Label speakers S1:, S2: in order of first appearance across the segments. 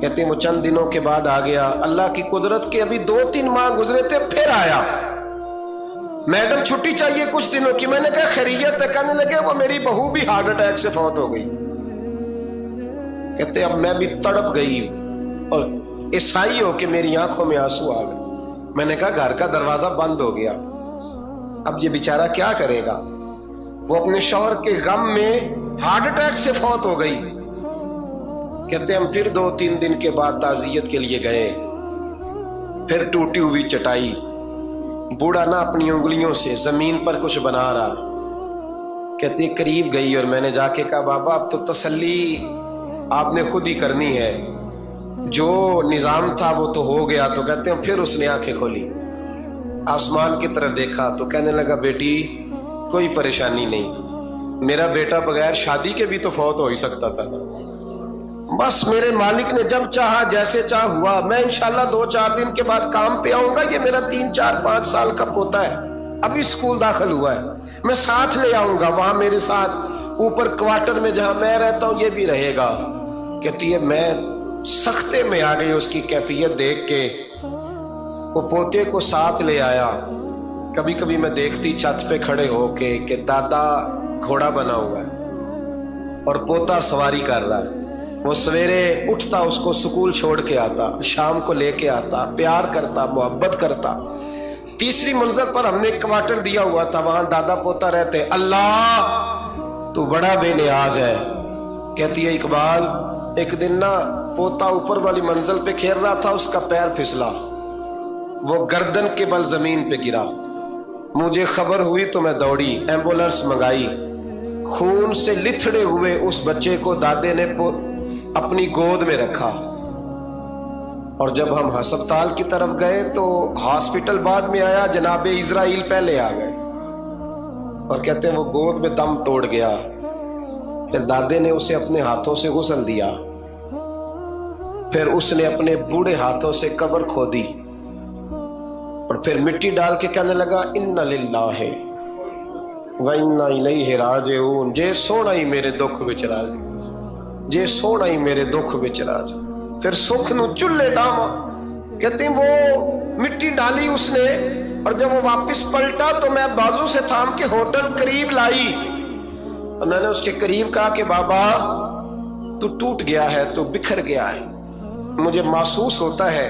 S1: کہتے ہیں وہ چند دنوں کے بعد آ گیا، اللہ کی قدرت کے ابھی 2-3 ماہ گزرے تھے، پھر آیا، میڈم چھٹی چاہیے کچھ دنوں کی۔ میں نے کہا خیریت ہے؟ کہنے لگے وہ میری بہو بھی ہارٹ اٹیک سے فوت ہو گئی۔ کہتے اب میں بھی تڑپ گئی اور عیسائی ہو کہ میری آنکھوں میں آنسو آ گئے۔ میں نے کہا گھر کا دروازہ بند ہو گیا، اب یہ بیچارہ کیا کرے گا؟ وہ اپنے شوہر کے غم میں ہارٹ اٹیک سے فوت ہو گئی۔ کہتے ہم پھر 2-3 دن کے بعد تعزیت کے لیے گئے، پھر ٹوٹی ہوئی چٹائی، بوڑھا نہ اپنی انگلیوں سے زمین پر کچھ بنا رہا۔ کہتے قریب گئی اور میں نے جا کے کہا بابا اب تو تسلی آپ نے خود ہی کرنی ہے، جو نظام تھا وہ تو ہو گیا۔ تو کہتے ہیں پھر اس نے آنکھیں کھولی، آسمان کی طرف دیکھا تو کہنے لگا بیٹی کوئی پریشانی نہیں، میرا بیٹا بغیر شادی کے بھی تو فوت ہو ہی سکتا تھا، بس میرے مالک نے جب چاہا جیسے چاہ ہوا۔ میں انشاءاللہ 2-4 دن کے بعد کام پہ آؤں گا، یہ میرا 3-4-5 سال کا پوتا ہے، ابھی اسکول داخل ہوا ہے، میں ساتھ لے آؤں گا، وہاں میرے ساتھ اوپر کوارٹر میں جہاں میں رہتا ہوں یہ بھی رہے گا۔ کہتی ہے میں سختے میں آ گئی اس کی کیفیت دیکھ کے، وہ پوتے کو ساتھ لے آیا۔ کبھی کبھی میں دیکھتی چھت پہ کھڑے ہو کے کہ دادا گھوڑا بنا ہوا ہے اور پوتا سواری کر رہا ہے، وہ سویرے اٹھتا اس کو سکول چھوڑ کے آتا، شام کو لے کے آتا، پیار کرتا، محبت کرتا۔ تیسری منزل پر ہم نے ایک کوارٹر دیا ہوا تھا، وہاں دادا پوتا رہتے۔ اللہ تو بڑا بے نیاز ہے۔ کہتی ہے اقبال ایک دن نا پوتا اوپر والی منزل پہ کھیل رہا تھا، اس کا پیر پھسلا، وہ گردن کے بل زمین پہ گرا، مجھے خبر ہوئی تو میں دوڑی، ایمبولینس منگائی، خون سے لتھڑے ہوئے اس بچے کو دادے نے اپنی گود میں رکھا۔ اور جب ہم ہسپتال کی طرف گئے تو ہاسپٹل بعد میں آیا، جناب اسرائیل پہلے آ گئے اور کہتے ہیں وہ گود میں دم توڑ گیا۔ پھر دادے نے اسے اپنے ہاتھوں سے غسل دیا، پھر اس نے اپنے بوڑھے ہاتھوں سے قبر کھودی اور پھر مٹی ڈال کے کہنے لگا اِنَّ لِلَّهِ وَإِنَّا إِلَيْهِ رَاجِعُونَ، جے سونا ہی میرے دکھ وچ راضی، جے سونا ہی میرے دکھ وچ راضی۔ پھر سکھ نو چلے ڈاما۔ کہتے ہیں وہ مٹی ڈالی اس نے اور جب وہ واپس پلٹا تو میں بازو سے تھام کے ہوٹل قریب لائی اور میں نے اس کے قریب کہا کہ بابا تو ٹوٹ گیا ہے، تو بکھر گیا ہے، مجھے محسوس ہوتا ہے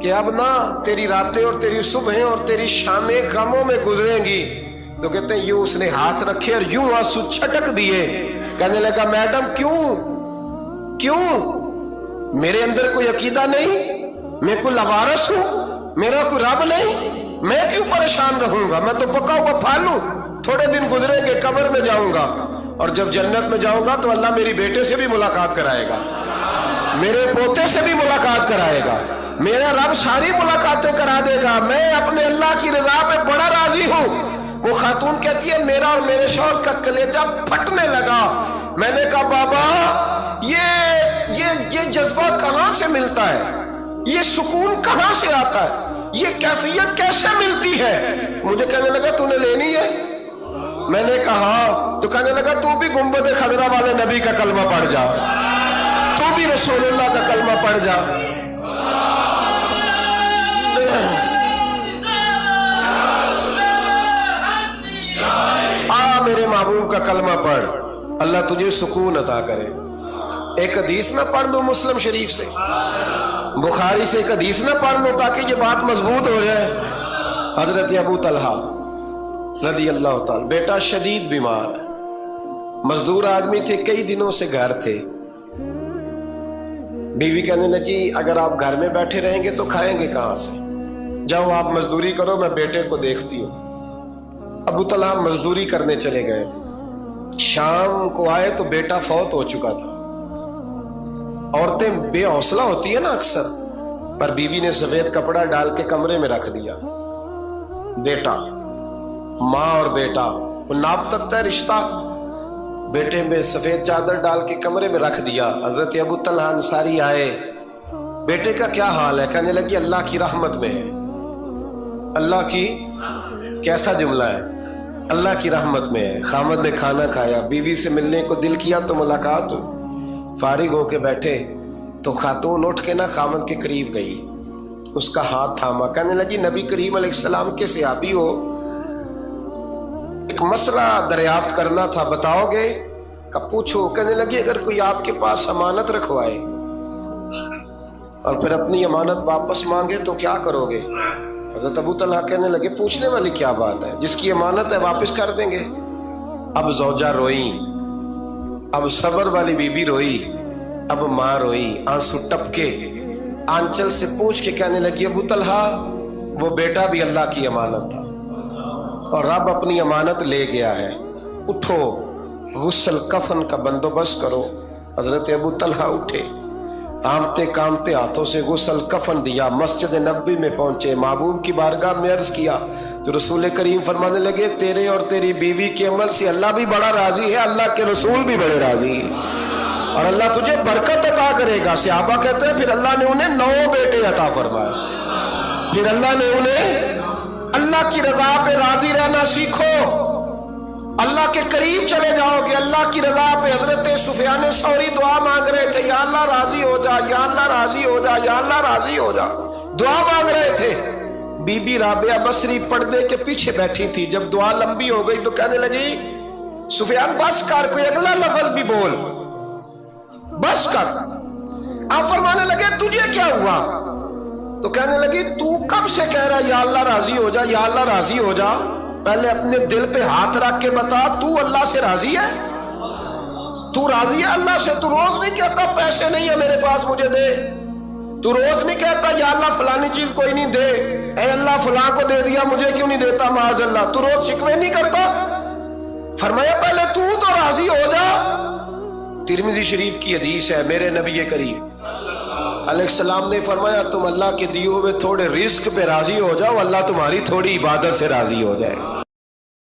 S1: کہ اب نہ تیری راتیں اور تیری صبحیں اور تیری شامیں غموں میں گزریں گی۔ تو کہتے ہیں یوں اس نے ہاتھ رکھے اور یوں آنسو چھٹک دیے۔ کہنے لگا میڈم کیوں میرے اندر کوئی عقیدہ نہیں، میں کوئی لوارث ہوں، میرا کوئی رب نہیں، میں کیوں پریشان رہوں گا؟ میں تو پکا ہوا پھل ہوں، تھوڑے دن گزریں گے قبر میں جاؤں گا اور جب جنت میں جاؤں گا تو اللہ میری بیٹے سے بھی ملاقات کرائے گا، میرے پوتے سے بھی ملاقات کرائے گا، میرا رب ساری ملاقاتیں کرا دے گا، میں اپنے اللہ کی رضا پہ بڑا راضی ہوں۔ وہ خاتون کہتی ہے میرا اور میرے شوہر کا کلیجہ پھٹنے لگا۔ میں نے کہا بابا یہ جذبہ کہاں سے ملتا ہے، یہ سکون کہاں سے آتا ہے، یہ کیفیت کیسے ملتی ہے؟ مجھے کہنے لگا تو نے لینی ہے؟ میں نے کہا تو کہنے لگا تو بھی گنبد خضرا والے نبی کا کلمہ پڑھ جا، تو بھی رسول اللہ کا کلمہ پڑھ جا۔ میرے محبوب کا کلمہ پڑھ، اللہ تجھے سکون عطا کرے۔ ایک حدیث نہ پڑھ لو مسلم شریف سے، بخاری سے ایک حدیث نہ پڑھ لو تاکہ یہ بات مضبوط ہو جائے۔ حضرت ابو طلحہ رضی اللہ تعالی، بیٹا شدید بیمار، مزدور آدمی تھے، کئی دنوں سے گھر تھے۔ بیوی کہنے لگی اگر آپ گھر میں بیٹھے رہیں گے تو کھائیں گے کہاں سے، جاؤ آپ مزدوری کرو، میں بیٹے کو دیکھتی ہوں۔ ابو طلحہ مزدوری کرنے چلے گئے، شام کو آئے تو بیٹا فوت ہو چکا تھا۔ عورتیں بے حوصلہ ہوتی ہیں نا اکثر، پر بیوی نے سفید کپڑا ڈال کے کمرے میں رکھ دیا۔ بیٹا، ماں اور بیٹا وہ ناپ تکتا ہے رشتہ، بیٹے میں سفید چادر ڈال کے کمرے میں رکھ دیا۔ حضرت ابو طلحہ انصاری آئے، بیٹے کا کیا حال ہے؟ کہنے لگی اللہ کی رحمت میں ہے۔ اللہ کی کیسا جملہ ہے، اللہ کی رحمت میں ہے۔ خامد نے کھانا کھایا، بیوی سے ملنے کو دل کیا تو ملاقات ہوئی، فارغ ہو کے بیٹھے تو خاتون اٹھ کے نا خاوند کے قریب گئی، اس کا ہاتھ تھاما، کہنے لگی نبی کریم علیہ السلام کے صحابی ہو، ایک مسئلہ دریافت کرنا تھا، بتاؤ گے؟ کب پوچھو؟ کہنے لگی اگر کوئی آپ کے پاس امانت رکھوائے اور پھر اپنی امانت واپس مانگے تو کیا کرو گے؟ حضرت ابو طلحہ کہنے لگے پوچھنے والی کیا بات ہے، جس کی امانت ہے واپس کر دیں گے۔ اب زوجہ روئی، اب صبر والی بی بی روئی، اب ماں روئی، آنسو ٹپکے، آنچل سے پوچھ کے کہنے لگی ابو طلحہ وہ بیٹا بھی اللہ کی امانت تھا اور رب اپنی امانت لے گیا ہے، اٹھو غسل کفن کا بندوبست کرو۔ حضرت ابو طلحہ اٹھے، کامتے کامتے ہاتھوں سے غسل کفن دیا، مسجد نبوی میں پہنچے، محبوب کی بارگاہ میں عرض کیا تو رسول کریم فرمانے لگے تیرے اور تیری بیوی کے عمل سے اللہ بھی بڑا راضی ہے، اللہ کے رسول بھی بڑے راضی ہیں اور اللہ تجھے برکت عطا کرے گا۔ صحابہ کہتے ہیں پھر اللہ نے انہیں 9 بیٹے عطا فرمائے، پھر اللہ نے انہیں اللہ کی رضا پہ راضی رہنا سیکھو، اللہ کے قریب چلے جاؤ گے، اللہ کی رضا پہ۔ حضرت سفیان ثوری دعا مانگ رہے تھے، یا اللہ راضی ہو جا، یا اللہ راضی ہو جا، یا اللہ راضی ہو جا، دعا مانگ رہے تھے۔ بی بی رابعہ بصری پردے کے پیچھے بیٹھی تھی، جب دعا لمبی ہو گئی تو کہنے لگی سفیان بس کر، کوئی اگلا لفظ بھی بول، بس کر۔ آپ فرمانے لگے تجھے کیا ہوا؟ تو کہنے لگی تو کب سے کہہ رہا یا اللہ راضی ہو جا، یا اللہ راضی ہو جا، پہلے اپنے دل پہ ہاتھ رکھ کے بتا تو اللہ سے راضی ہے؟ تو راضی ہے اللہ سے؟ تو روز نہیں کہتا پیسے نہیں ہے میرے پاس مجھے دے، تو روز نہیں کہتا یا اللہ فلانی چیز کوئی نہیں دے، اے اللہ فلاں کو دے دیا مجھے کیوں نہیں دیتا معاذ اللہ، تو روز شکوے نہیں کرتا؟ فرمایا پہلے تو راضی ہو جا۔ ترمذی شریف کی حدیث ہے، میرے نبی کریم علیہ السلام نے فرمایا تم اللہ کے دیے ہوئے تھوڑے رزق پہ راضی ہو جاؤ، اللہ تمہاری تھوڑی عبادت سے راضی ہو جائے۔